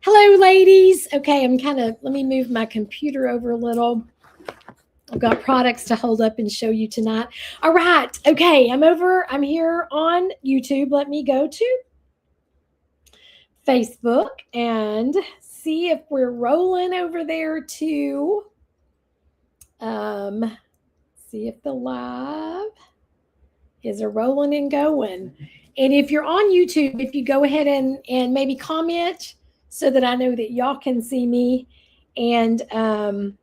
Hello, ladies. Okay, let me move my computer over a little. I've got products to hold up and show you tonight. All right. Okay, I'm here on YouTube. Let me go to Facebook and see if we're rolling over there too. See if the live is a rolling and going. And if you're on YouTube, if you go ahead and maybe comment so that I know that y'all can see me. And I'm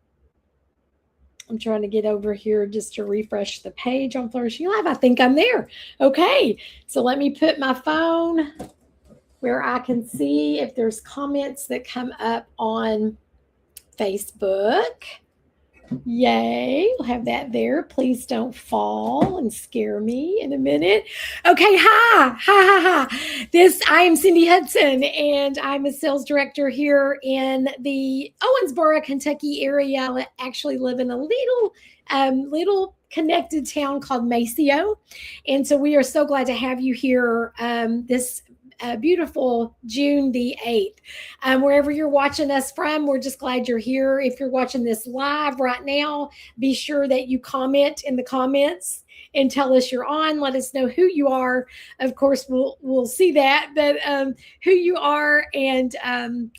trying to get over here just to refresh the page on Flourishing Live. I think I'm there. Okay, so let me put my phone where I can see if there's comments that come up on Facebook. Yay, we'll have that there. Please don't fall and scare me in a minute. Okay, hi. I am Cindy Hudson, and I'm a sales director here in the Owensboro, Kentucky area. I actually live in a little connected town called Maceo. And so we are so glad to have you here this beautiful June the 8th. Wherever you're watching us from, we're just glad you're here. If you're watching this live right now, be sure that you comment in the comments and tell us you're on. Let us know who you are. Of course, we'll see that, but who you are and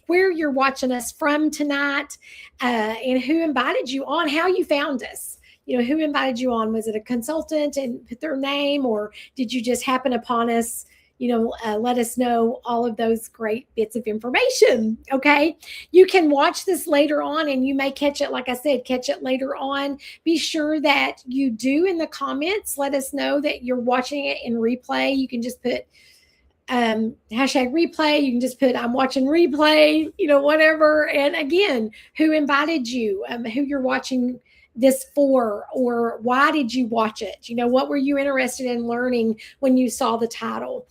where you're watching us from tonight, and who invited you on, how you found us. Who invited you on? Was it a consultant and put their name, or did you just happen upon us? Let us know all of those great bits of information. Okay. You can watch this later on and you may catch it, like I said, catch it later on. Be sure that you do in the comments, let us know that you're watching it in replay. You can just put hashtag replay. You can just put I'm watching replay, whatever. And again, who invited you, who you're watching this for, or why did you watch it? What were you interested in learning when you saw the title?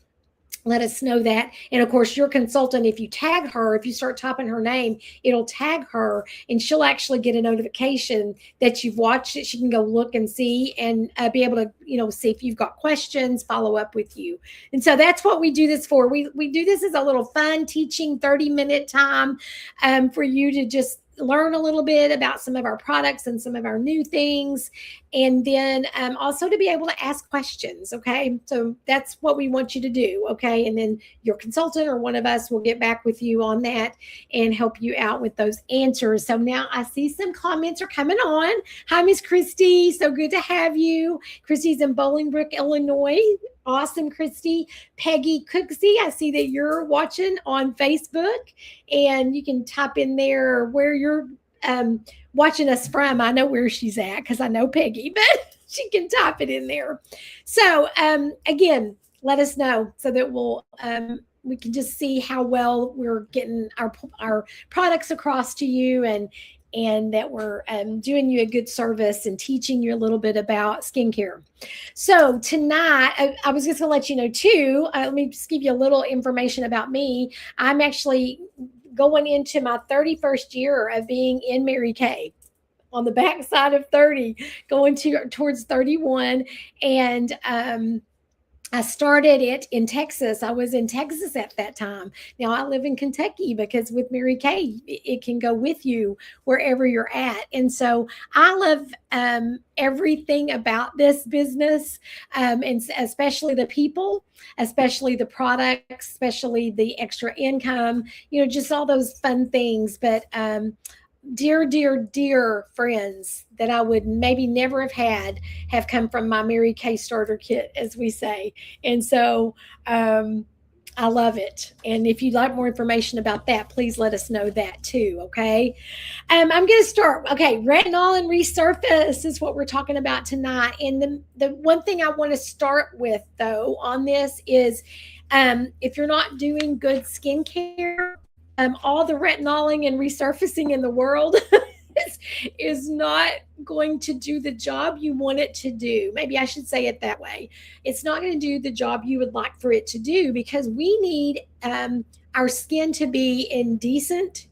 Let us know that. And of course, your consultant, if you tag her, if you start typing her name, it'll tag her and she'll actually get a notification that you've watched it. She can go look and see and be able to, see if you've got questions, follow up with you. And so that's what we do this for. We do this as a little fun teaching 30-minute time for you to just learn a little bit about some of our products and some of our new things, and then also to be able to ask questions. Okay, so that's what we want you to do. Okay, and then your consultant or one of us will get back with you on that and help you out with those answers. So now I see some comments are coming on. Hi, Miss Christy, so good to have you. Christy's in Bolingbrook, Illinois. Awesome, Christy. Peggy Cooksey, I see that you're watching on Facebook, and you can type in there where you're watching us from. I know where she's at because I know Peggy, but she can type it in there. So again, let us know so that we can just see how well we're getting our products across to you, and that we're doing you a good service and teaching you a little bit about skincare. So tonight, I was just going to let you know too, let me just give you a little information about me. I'm actually going into my 31st year of being in Mary Kay, on the backside of 30, going towards 31. And I started it in Texas. I was in Texas at that time. Now I live in Kentucky because with Mary Kay, it can go with you wherever you're at. And so I love everything about this business, and especially the people, especially the products, especially the extra income, just all those fun things. But dear friends that I would maybe never have had have come from my Mary Kay starter kit, as we say. And so I love it. And if you'd like more information about that, please let us know that too. Okay. I'm going to start. Okay. Retinol and resurface is what we're talking about tonight. And the one thing I want to start with though on this is if you're not doing good skincare, all the retinoling and resurfacing in the world is not going to do the job you want it to do. Maybe I should say it that way. It's not going to do the job you would like for it to do, because we need our skin to be in decent,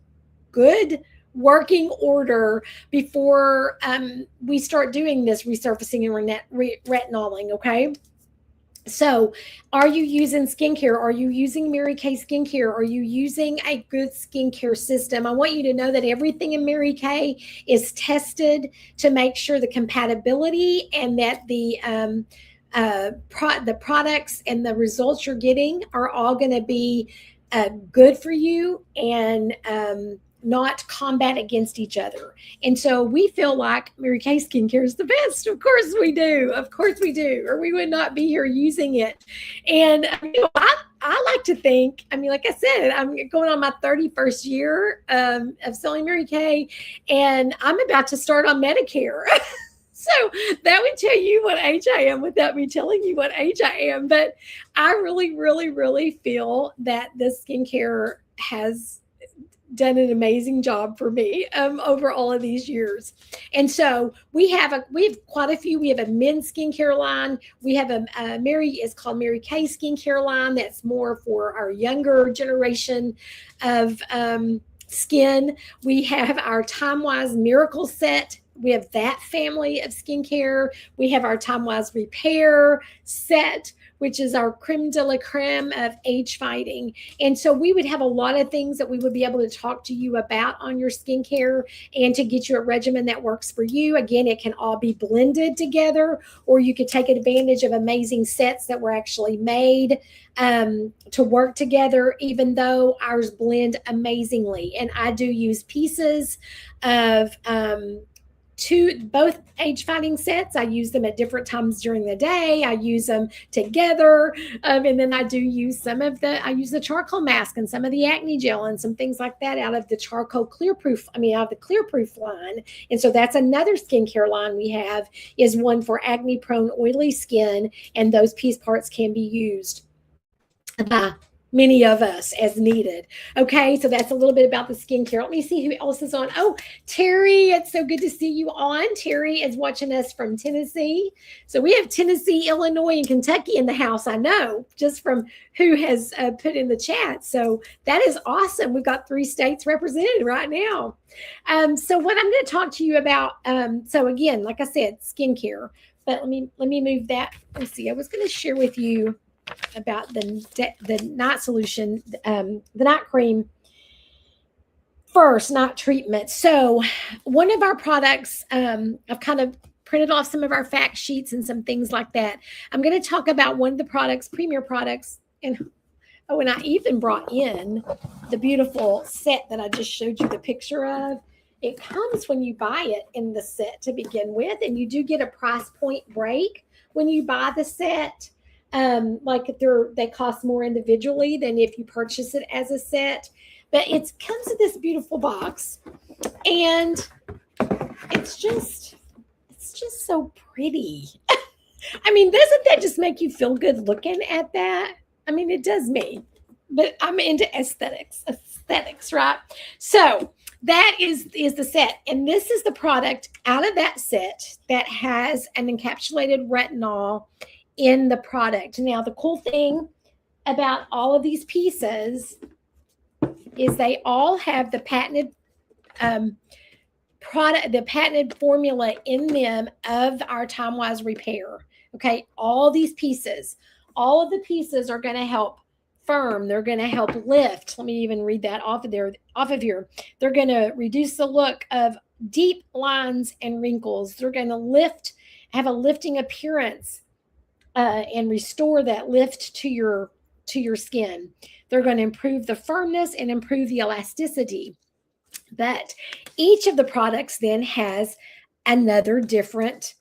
good working order before we start doing this resurfacing and retinoling. Okay. So, are you using skincare? Are you using Mary Kay skincare? Are you using a good skincare system? I want you to know that everything in Mary Kay is tested to make sure the compatibility and that the products and the results you're getting are all going to be good for you and not combat against each other. And so we feel like Mary Kay skincare is the best. Of course we do. Of course we do. Or we would not be here using it. And I like to think, I mean, like I said, I'm going on my 31st year of selling Mary Kay, and I'm about to start on Medicare. So that would tell you what age I am without me telling you what age I am. But I really, really, really feel that the skincare has done an amazing job for me over all of these years. And so we have quite a few. We have a men's skincare line. We have it's called Mary Kay skincare line. That's more for our younger generation of skin. We have our Time Wise Miracle set. We have that family of skincare. We have our Time Wise Repair set, which is our creme de la creme of age fighting. And so we would have a lot of things that we would be able to talk to you about on your skincare and to get you a regimen that works for you. Again, it can all be blended together, or you could take advantage of amazing sets that were actually made to work together, even though ours blend amazingly. And I do use pieces of both age fighting sets. I use them at different times during the day. I use them together. And then I use the charcoal mask and some of the acne gel and some things like that out of the charcoal out of the clear proof line. And so that's another skincare line we have, is one for acne prone oily skin. And those piece parts can be used by many of us as needed. Okay, so that's a little bit about the skincare. Let me see who else is on. Oh, Terry, it's so good to see you on. Terry is watching us from Tennessee. So we have Tennessee, Illinois, and Kentucky in the house, I know, just from who has put in the chat. So that is awesome. We've got 3 states represented right now. So what I'm going to talk to you about, so again, like I said, skincare. But let me move that. Let's see. I was going to share with you about the night solution, the night cream first, night treatment. So one of our products, I've kind of printed off some of our fact sheets and some things like that. I'm going to talk about one of the products, premier products, and I even brought in the beautiful set that I just showed you the picture of. It comes when you buy it in the set to begin with, and you do get a price point break when you buy the set. Like they cost more individually than if you purchase it as a set, but it comes in this beautiful box, and it's just so pretty. I mean, doesn't that just make you feel good looking at that? I mean, it does me, but I'm into aesthetics, right? So that is the set, and this is the product out of that set that has an encapsulated retinol in the product. Now, the cool thing about all of these pieces is they all have the patented product, the patented formula in them of our Time Wise Repair. Okay, all of the pieces are going to help firm. They're going to help lift. Let me even read that off of here. They're going to reduce the look of deep lines and wrinkles. They're going to have a lifting appearance. And restore that lift to your skin. They're going to improve the firmness and improve the elasticity. But each of the products then has another different,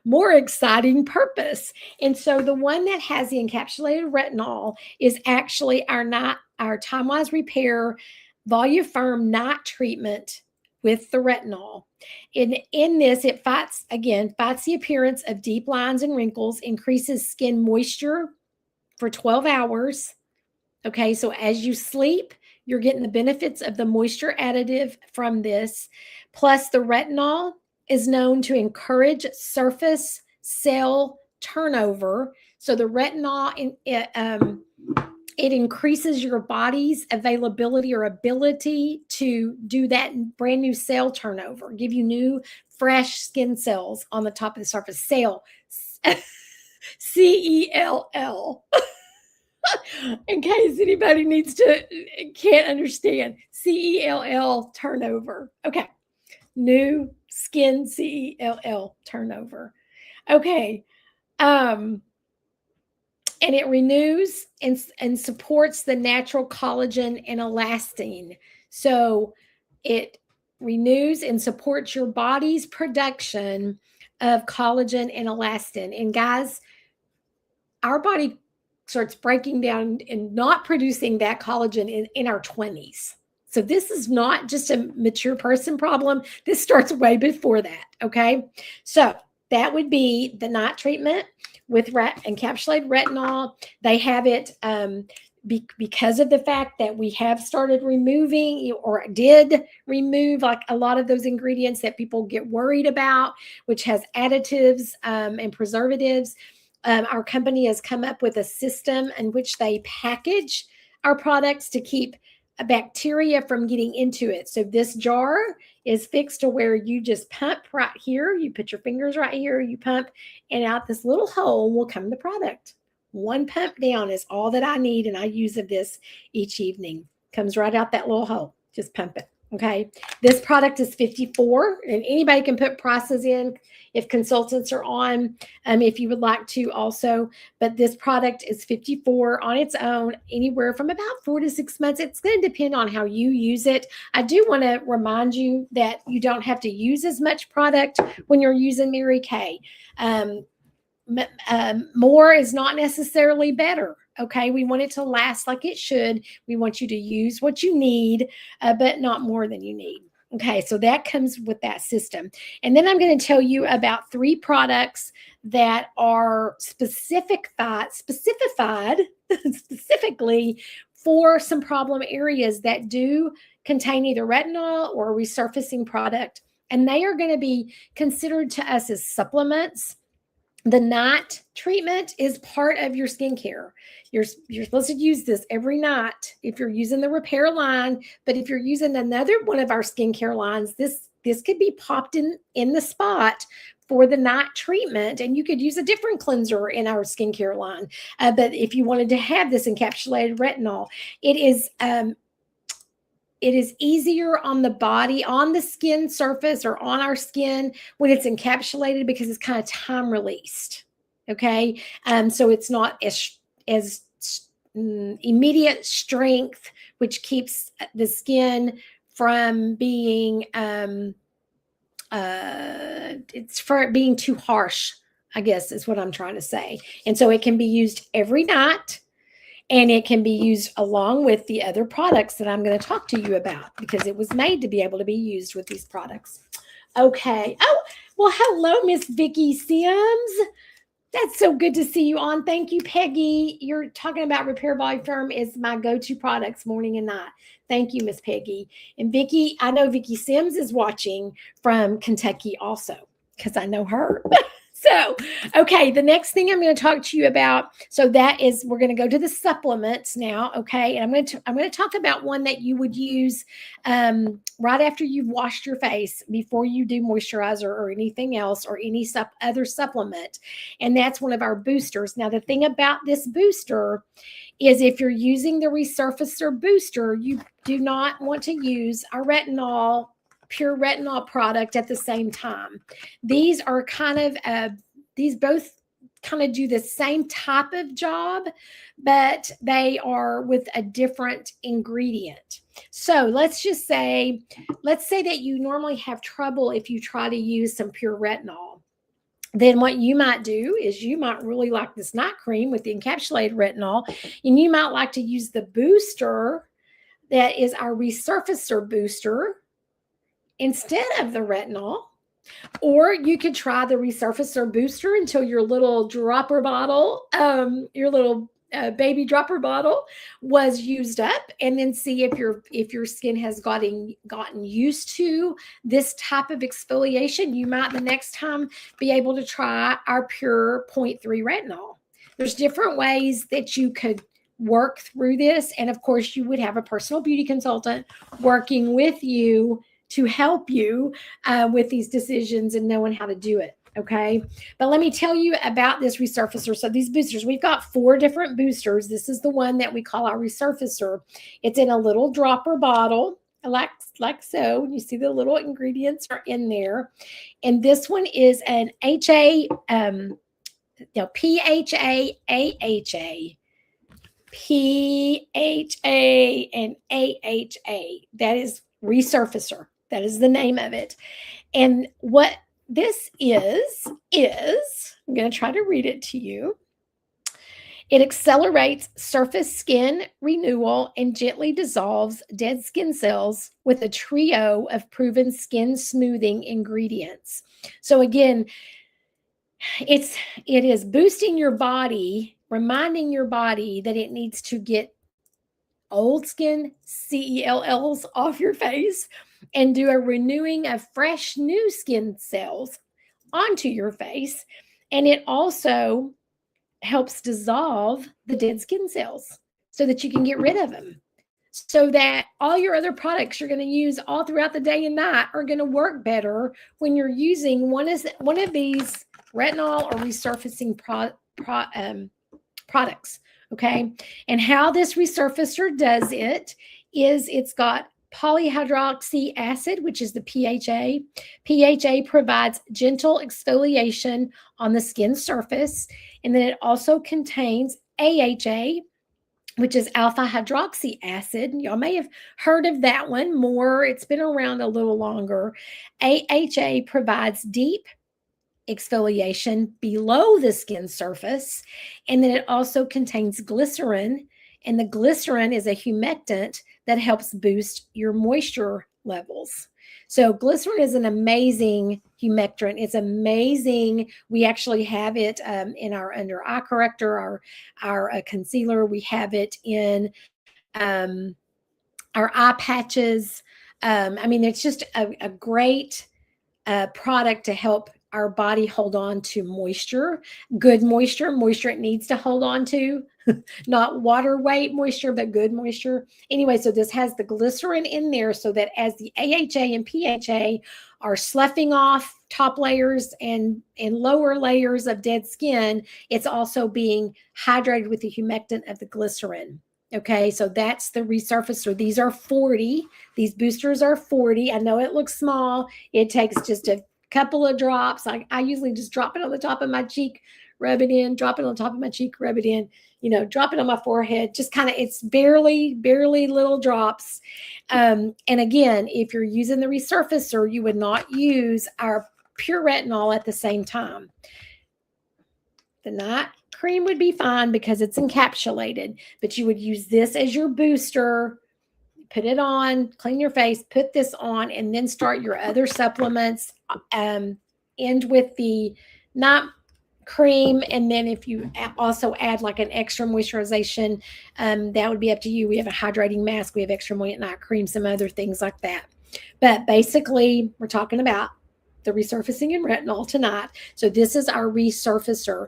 more exciting purpose. And so the one that has the encapsulated retinol is actually our Time Wise Repair Volume Firm Night Treatment with the retinol. In this, it fights the appearance of deep lines and wrinkles, increases skin moisture for 12 hours. Okay, so as you sleep, you're getting the benefits of the moisture additive from this. Plus, the retinol is known to encourage surface cell turnover. So the retinol, it increases your body's availability or ability to do that brand new cell turnover, give you new, fresh skin cells on the top of the surface. C-E-L-L. In case anybody can't understand. C-E-L-L, turnover. Okay. New skin, C-E-L-L, turnover. Okay. And it renews and supports the natural collagen and elastin. So it renews and supports your body's production of collagen and elastin. And guys, our body starts breaking down and not producing that collagen in our 20s. So this is not just a mature person problem. This starts way before that, okay? So that would be the night treatment with encapsulated retinol. They have it because of the fact that we have started removing or did remove like a lot of those ingredients that people get worried about, which has additives and preservatives. Our company has come up with a system in which they package our products to keep bacteria from getting into it. So this jar is fixed to where you just pump right here. You put your fingers right here, you pump, and out this little hole will come the product. One pump down is all that I need, and I use of this each evening. Comes right out that little hole. Just pump it. Okay. This product is $54, and anybody can put prices in if consultants are on, if you would like to also. But this product is $54 on its own, anywhere from about 4 to 6 months. It's going to depend on how you use it. I do want to remind you that you don't have to use as much product when you're using Mary Kay. More is not necessarily better. Okay, we want it to last like it should. We want you to use what you need, but not more than you need. Okay, so that comes with that system. And then I'm going to tell you about 3 products that are specified specifically for some problem areas that do contain either retinol or a resurfacing product. And they are going to be considered to us as supplements. The night treatment is part of your skincare. You're supposed to use this every night if you're using the repair line. But if you're using another one of our skincare lines, this could be popped in the spot for the night treatment. And you could use a different cleanser in our skincare line. But if you wanted to have this encapsulated retinol, it is easier on the body, on the skin surface or on our skin when it's encapsulated because it's kind of time released. Okay. So it's not as immediate strength, which keeps the skin from being, it's for it being too harsh, I guess is what I'm trying to say. And so it can be used every night. And it can be used along with the other products that I'm going to talk to you about because it was made to be able to be used with these products. Okay. Oh, well, hello, Miss Vicki Sims. That's so good to see you on. Thank you, Peggy. You're talking about Repair Body Firm is my go-to products morning and night. Thank you, Miss Peggy. And Vicki, I know Vicki Sims is watching from Kentucky also because I know her. So, okay, the next thing I'm going to talk to you about, so that is, we're going to go to the supplements now, okay? And I'm going to talk about one that you would use right after you've washed your face before you do moisturizer or anything else or any other supplement, and that's one of our boosters. Now, the thing about this booster is if you're using the Resurfacer booster, you do not want to use our pure retinol product at the same time. These are these both kind of do the same type of job, but they are with a different ingredient. So let's say that you normally have trouble if you try to use some pure retinol. Then what you might do is you might really like this night cream with the encapsulated retinol, and you might like to use the booster that is our Resurfacer booster instead of the retinol. Or you could try the Resurfacer booster until your little dropper bottle, your little baby dropper bottle was used up, and then see if your skin has gotten used to this type of exfoliation. You might the next time be able to try our pure 0.3 retinol. There's different ways that you could work through this, and of course you would have a personal beauty consultant working with you to help you with these decisions and knowing how to do it. Okay, but let me tell you about this resurfacer. So these boosters, we've got 4 different boosters. This is the one that we call our resurfacer. It's in a little dropper bottle, like so. You see the little ingredients are in there. And this one is an PHA, AHA, PHA, and AHA. That is resurfacer. That is the name of it. And what this is I'm going to try to read it to you. It accelerates surface skin renewal and gently dissolves dead skin cells with a trio of proven skin smoothing ingredients. So again, it is boosting your body, reminding your body that it needs to get old skin cells off your face and do a renewing of fresh new skin cells onto your face. And it also helps dissolve the dead skin cells so that you can get rid of them, so that all your other products you're going to use all throughout the day and night are going to work better when you're using one of these retinol or resurfacing products. Okay. And how this resurfacer does it is it's got polyhydroxy acid, which is the PHA. PHA provides gentle exfoliation on the skin surface. And then it also contains AHA, which is alpha hydroxy acid. Y'all may have heard of that one more. It's been around a little longer. AHA provides deep exfoliation below the skin surface. And then it also contains glycerin. And the glycerin is a humectant that helps boost your moisture levels. So glycerin is an amazing humectant. It's amazing. We actually have it in our under eye corrector, our concealer. We have it in our eye patches. I mean, it's just a great product to help our body hold on to moisture, good moisture it needs to hold on to, not water weight moisture, but good moisture. Anyway, so this has the glycerin in there so that as the AHA and PHA are sloughing off top layers and lower layers of dead skin, it's also being hydrated with the humectant of the glycerin. Okay, so that's the resurfacer. These are 40. These boosters are 40. I know it looks small. It takes just a couple of drops. I usually just drop it on the top of my cheek, rub it in, drop it on top of my cheek, rub it in, drop it on my forehead. Just kind of, it's barely little drops. And again, if you're using the resurfacer, you would not use our pure retinol at the same time. The night cream would be fine because it's encapsulated, but you would use this as your booster. Put it on, clean your face, put this on, and then start your other supplements. End with the night cream, and then if you also add like an extra moisturization, that would be up to you. We have a hydrating mask, we have extra moist night cream, some other things like that. But basically, we're talking about the resurfacing and retinol tonight. So this is our resurfacer.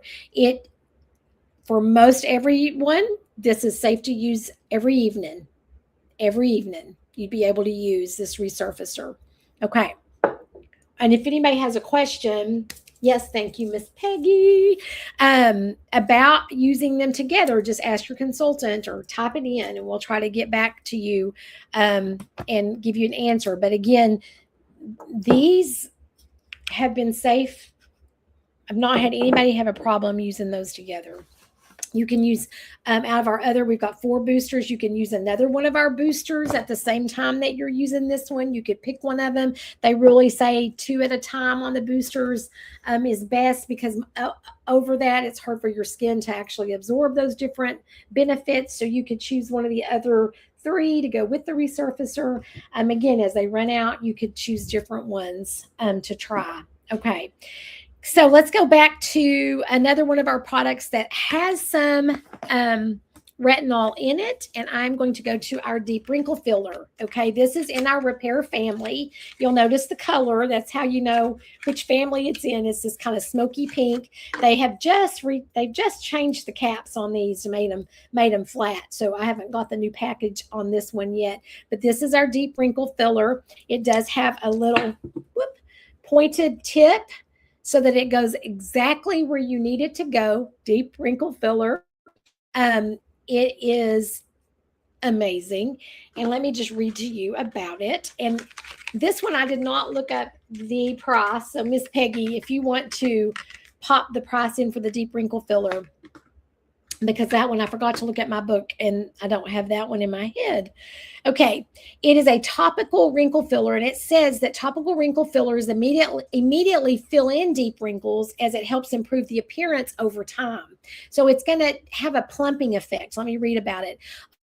For most everyone, this is safe to use every evening. Every evening, you'd be able to use this resurfacer. Okay. And if anybody has a question, yes, thank you, Miss Peggy, about using them together, just ask your consultant or type it in and we'll try to get back to you and give you an answer. But again, these have been safe. I've not had anybody have a problem using those together. You can use out of our other, we've got 4 boosters. You can use another one of our boosters at the same time that you're using this one. You could pick one of them. They really say 2 at a time on the boosters is best because over that, it's hard for your skin to actually absorb those different benefits. So you could choose one of the other 3 to go with the resurfacer. Again, as they run out, you could choose different ones to try. Okay. So let's go back to another one of our products that has some retinol in it. And I'm going to go to our deep wrinkle filler. Okay, this is in our repair family. You'll notice the color. That's how you know which family it's in. It's this kind of smoky pink. They've just changed the caps on these, made them flat. So I haven't got the new package on this one yet. But this is our deep wrinkle filler. It does have a little pointed tip. so that it goes exactly where you need it to go. Deep wrinkle filler. It is amazing. And let me just read to you about it. And this one, I did not look up the price. So Miss Peggy, if you want to pop the price in for the deep wrinkle filler, because that one I forgot to look at my book and I don't have that one in my head. Okay, it is a topical wrinkle filler, and it says that topical wrinkle fillers immediately fill in deep wrinkles as it helps improve the appearance over time. So it's going to have a plumping effect. Let me read about it.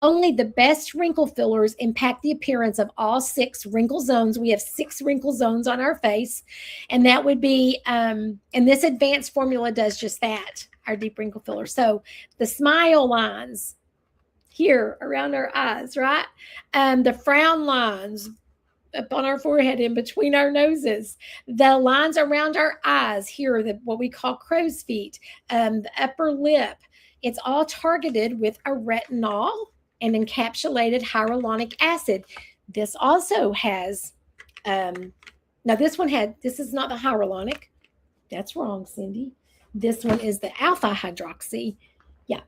Only the best wrinkle fillers impact the appearance of all 6 wrinkle zones. We have 6 wrinkle zones on our face, and that would be, and this advanced formula does just that, our deep wrinkle filler. So the smile lines here around our eyes, right? The frown lines up on our forehead in between our noses, the lines around our eyes here, what we call crow's feet, the upper lip. It's all targeted with a retinol and encapsulated hyaluronic acid. This also has, now this is not the hyaluronic. That's wrong, Cindy. This one is the alpha hydroxy. Yeah.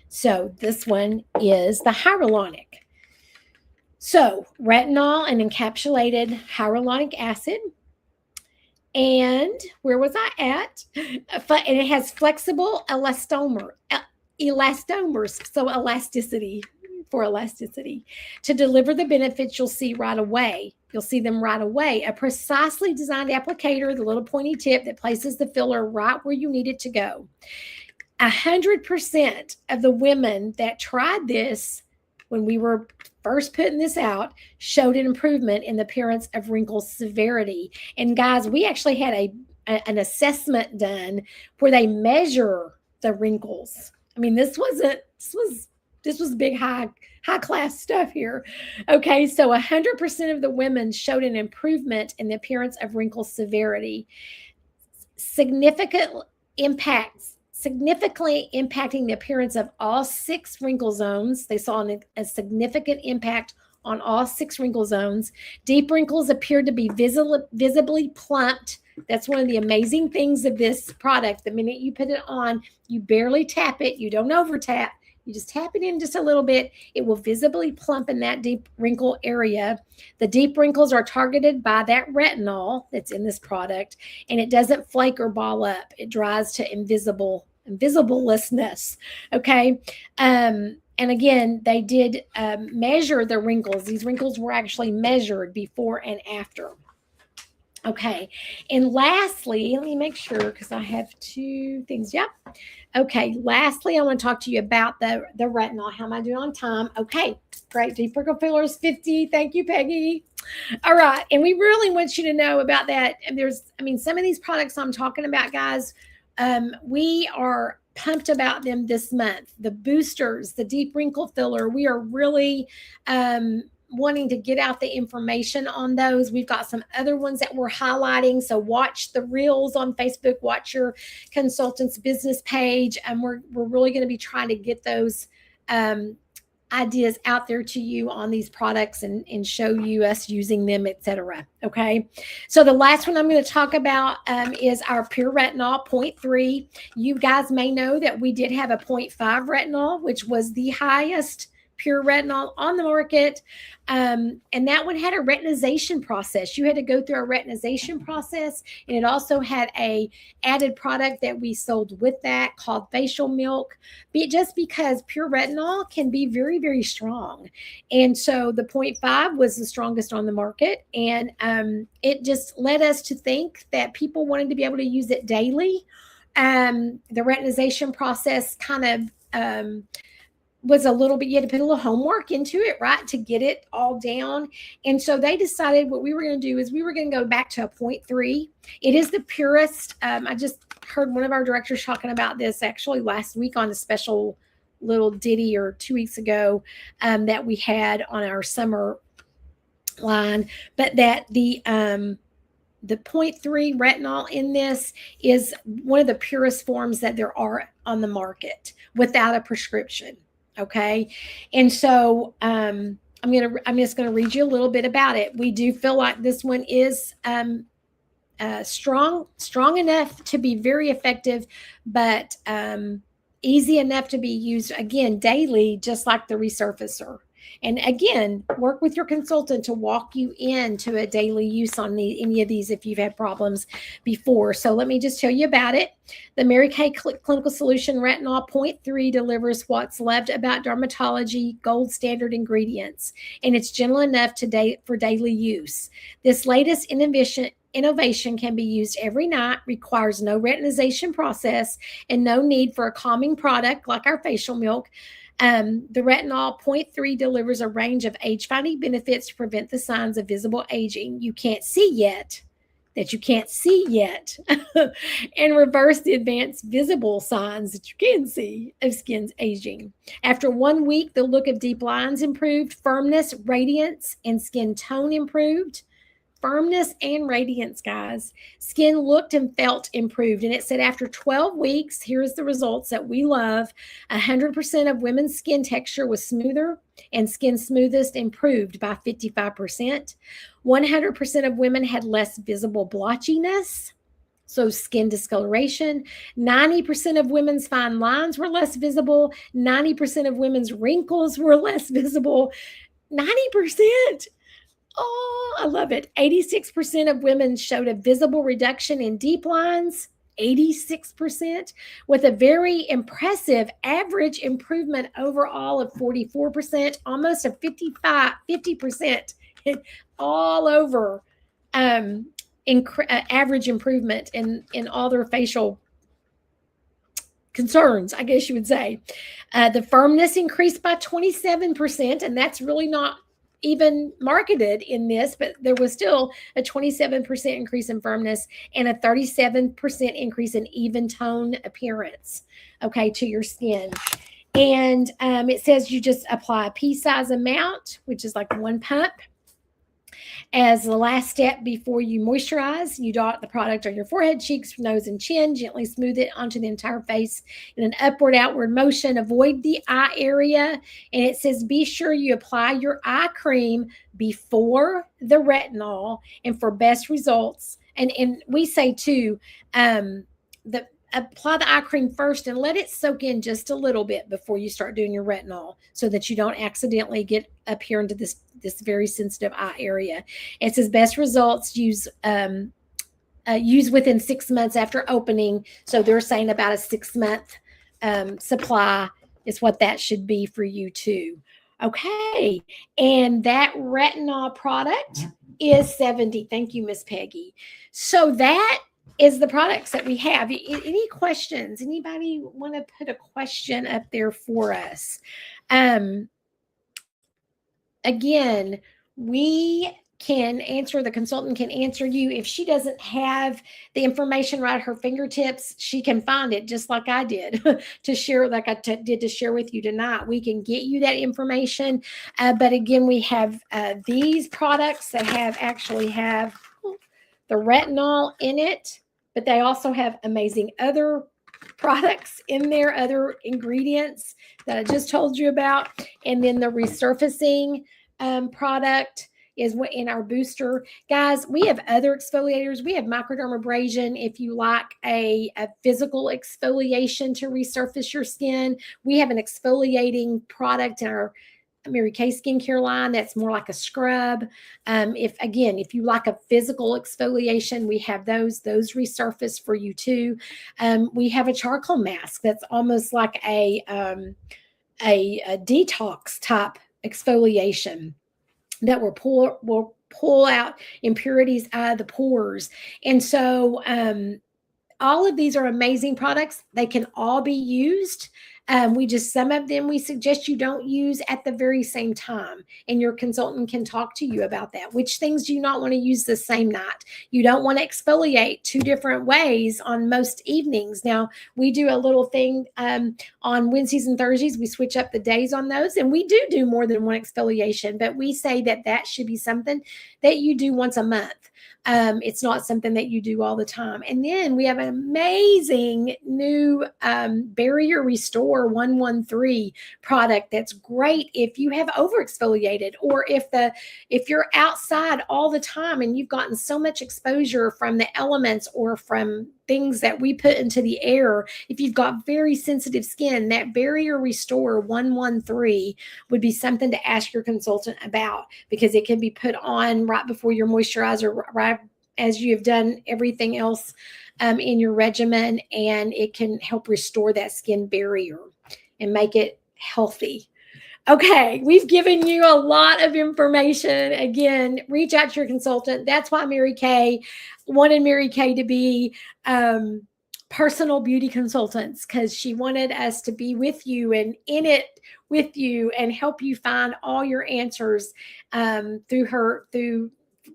So this one is the hyaluronic. So retinol and encapsulated hyaluronic acid. And where was I at? And it has flexible elastomers. So elasticity, for elasticity, to deliver the benefits you'll see right away. You'll see them right away. A precisely designed applicator, the little pointy tip that places the filler right where you need it to go. 100% of the women that tried this when we were first putting this out showed an improvement in the appearance of wrinkle severity. And guys, we actually had an assessment done where they measure the wrinkles. I mean, this was big high class stuff here. Okay, so 100% of the women showed an improvement in the appearance of wrinkle severity. Significantly impacting the appearance of all 6 wrinkle zones. They saw a significant impact on all 6 wrinkle zones. Deep wrinkles appeared to be visibly plumped. That's one of the amazing things of this product. The minute you put it on, you barely tap it. You don't over tap. You just tap it in just a little bit. It will visibly plump in that deep wrinkle area. The deep wrinkles are targeted by that retinol that's in this product, and it doesn't flake or ball up. It dries to invisiblelessness. Okay. And again, they did measure the wrinkles. These wrinkles were actually measured before and after. Okay. And lastly, let me make sure because I have 2 things. Yep. Okay. Lastly, I want to talk to you about the retinol. How am I doing on time? Okay. Great. Deep wrinkle filler is 50. Thank you, Peggy. All right. And we really want you to know about that. And some of these products I'm talking about, guys, we are pumped about them this month. The boosters, the deep wrinkle filler, we are really wanting to get out the information on those. We've got some other ones that we're highlighting. So watch the reels on Facebook, watch your consultant's business page. And we're really going to be trying to get those ideas out there to you on these products and show you us using them, etc. Okay. So the last one I'm going to talk about is our Pure Retinol 0.3. You guys may know that we did have a 0.5 retinol, which was the highest pure retinol on the market. And that one had a retinization process. You had to go through a retinization process. And it also had a added product that we sold with that called facial milk, just because pure retinol can be very, very strong. And so the 0.5 was the strongest on the market. And it just led us to think that people wanted to be able to use it daily. The retinization process kind of was a little bit, you had to put a little homework into it, right, to get it all down. And so they decided what we were going to do is we were going to go back to a 0.3. It is the purest. I just heard one of our directors talking about this actually last week on a special little ditty or 2 weeks ago that we had on our summer line, but that the 0.3 retinol in this is one of the purest forms that there are on the market without a prescription. Okay. And so I'm just going to read you a little bit about it. We do feel like this one is strong enough to be very effective, but easy enough to be used, again, daily, just like the resurfacer. And again, work with your consultant to walk you into a daily use on any of these if you've had problems before. So let me just tell you about it. The Mary Kay Clinical Solution Retinol 0.3 delivers what's loved about dermatology, gold standard ingredients, and it's gentle enough for daily use. This latest innovation can be used every night, requires no retinization process, and no need for a calming product like our facial milk. The Retinol 0.3 delivers a range of age-finding benefits to prevent the signs of visible aging you can't see yet, and reverse the advanced visible signs that you can see of skin's aging. After 1 week, the look of deep lines improved, firmness, radiance, and skin tone improved. Firmness and radiance, guys. Skin looked and felt improved. And it said after 12 weeks, here's the results that we love. 100% of women's skin texture was smoother, and skin smoothest improved by 55%. 100% of women had less visible blotchiness, so skin discoloration. 90% of women's fine lines were less visible. 90% of women's wrinkles were less visible. 90%. Oh, I love it. 86% of women showed a visible reduction in deep lines, 86%, with a very impressive average improvement overall of 44%, almost a 50% all over average improvement in all their facial concerns, I guess you would say. The firmness increased by 27%, and that's really not even marketed in this, but there was still a 27% increase in firmness and a 37% increase in even tone appearance, okay, to your skin. And it says you just apply a pea-size amount, which is like 1 pump. As the last step before you moisturize, you dot the product on your forehead, cheeks, nose, and chin. Gently smooth it onto the entire face in an upward-outward motion. Avoid the eye area. And it says be sure you apply your eye cream before the retinol and for best results. And we say, too, apply the eye cream first and let it soak in just a little bit before you start doing your retinol so that you don't accidentally get up here into this very sensitive eye area. It says best results use within 6 months after opening. So they're saying about a 6-month supply is what that should be for you too. Okay. And that retinol product is $70. Thank you, Miss Peggy. So that is the products that we have. Any questions? Anybody want to put a question up there for us? Again, we can answer, the consultant can answer you. If she doesn't have the information right at her fingertips, she can find it just like I did to share, like I did to share with you tonight. We can get you that information. But again, we have these products that actually have the retinol in it, but they also have amazing other products in there, other ingredients that I just told you about. And then the resurfacing product is what in our booster. Guys, we have other exfoliators. We have microdermabrasion if you like a physical exfoliation to resurface your skin. We have an exfoliating product in our Mary Kay skincare line that's more like a scrub. If you like a physical exfoliation, we have those resurface for you too. We have a charcoal mask that's almost like a detox type exfoliation that will pull out impurities out of the pores. And so all of these are amazing products. They can all be used. Some of them we suggest you don't use at the very same time, and your consultant can talk to you about that. Which things do you not want to use the same night? You don't want to exfoliate 2 different ways on most evenings. Now, we do a little thing on Wednesdays and Thursdays. We switch up the days on those, and we do more than one exfoliation, but we say that should be something that you do once a month. It's not something that you do all the time. And then we have an amazing new barrier restore Restore 113 product that's great if you have overexfoliated, or if you're outside all the time and you've gotten so much exposure from the elements or from things that we put into the air. If you've got very sensitive skin, that Barrier Restore 113 would be something to ask your consultant about, because it can be put on right before your moisturizer, right as you have done everything else in your regimen, and it can help restore that skin barrier and make it healthy. Okay, we've given you a lot of information. Again, reach out to your consultant. That's why Mary Kay wanted Mary Kay to be personal beauty consultants, because she wanted us to be with you and in it with you and help you find all your answers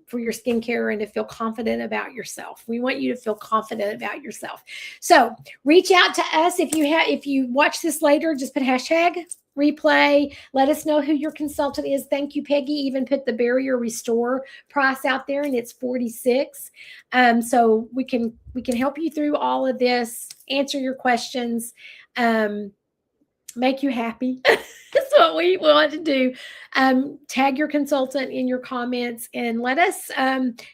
for your skincare, and to feel confident about yourself. We want you to feel confident about yourself. So reach out to us. If you watch this later, just put hashtag replay. Let us know who your consultant is. Thank you, Peggy. Even put the Barrier Restore price out there, and it's $46. So we can help you through all of this, answer your questions, make you happy. That's what we want to do. Tag your consultant in your comments and let us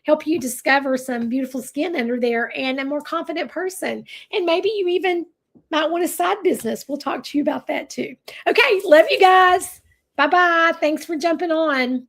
help you discover some beautiful skin under there and a more confident person. And maybe you even might want a side business. We'll talk to you about that too. Okay. Love you guys. Bye-bye. Thanks for jumping on.